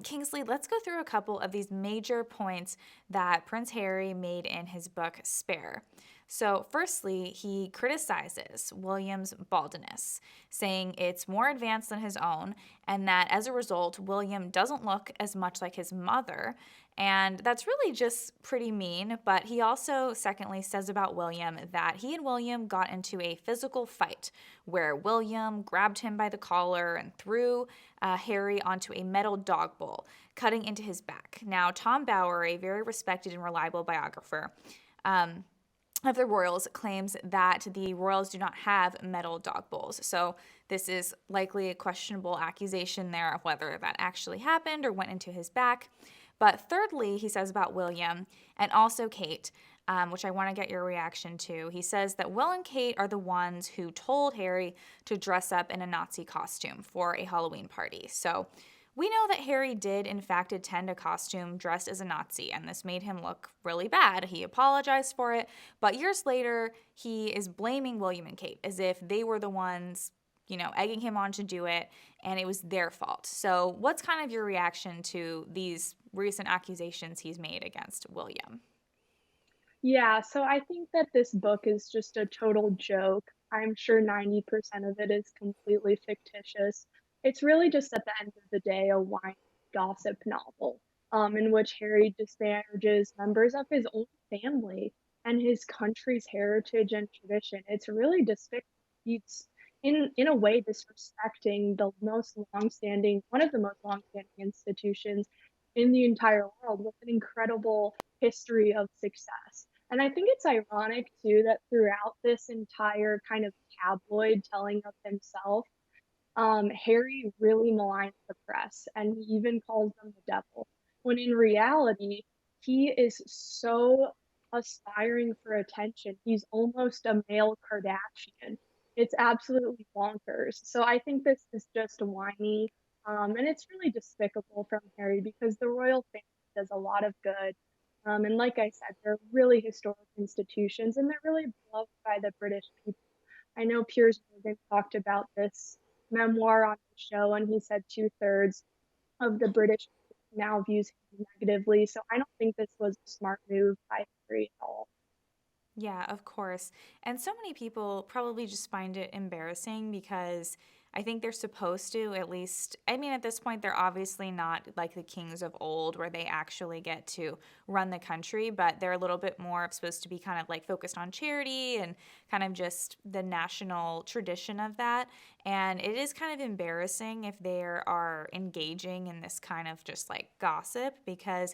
Kingsley, let's go through a couple of these major points that Prince Harry made in his book Spare. So, firstly, he criticizes William's baldness, saying it's more advanced than his own, and that as a result, William doesn't look as much like his mother. And that's really just pretty mean. But he also, secondly, says about William that he and William got into a physical fight where William grabbed him by the collar and threw Harry onto a metal dog bowl, cutting into his back. Now, Tom Bower, a very respected and reliable biographer, of the royals, claims that the royals do not have metal dog bowls. So this is likely a questionable accusation there of whether that actually happened or went into his back. But thirdly, he says about William and also Kate, which I want to get your reaction to. He says that Will and Kate are the ones who told Harry to dress up in a Nazi costume for a Halloween party. So we know that Harry did, in fact, attend a costume dressed as a Nazi, and this made him look really bad. He apologized for it, but years later, he is blaming William and Kate as if they were the ones, egging him on to do it, and it was their fault. So, what's kind of your reaction to these recent accusations he's made against William? Yeah, so I think that this book is just a total joke. I'm sure 90% of it is completely fictitious. It's really just at the end of the day a whiny gossip novel, in which Harry disparages members of his own family and his country's heritage and tradition. It's really despicable. It's in a way disrespecting one of the most longstanding institutions in the entire world with an incredible history of success. And I think it's ironic too that throughout this entire kind of tabloid telling of himself, Harry really maligns the press and he even calls them the devil. When in reality, he is so aspiring for attention. He's almost a male Kardashian. It's absolutely bonkers. So I think this is just whiny. And it's really despicable from Harry because the royal family does a lot of good. And like I said, they're really historic institutions and they're really beloved by the British people. I know Piers Morgan talked about this memoir on the show, and he said two-thirds of the British now views him negatively. So I don't think this was a smart move by Harry at all. Yeah, of course. And so many people probably just find it embarrassing because I think they're supposed to, at least. I mean, at this point, they're obviously not like the kings of old where they actually get to run the country, but they're a little bit more supposed to be kind of like focused on charity and kind of just the national tradition of that. And it is kind of embarrassing if they are engaging in this kind of just like gossip because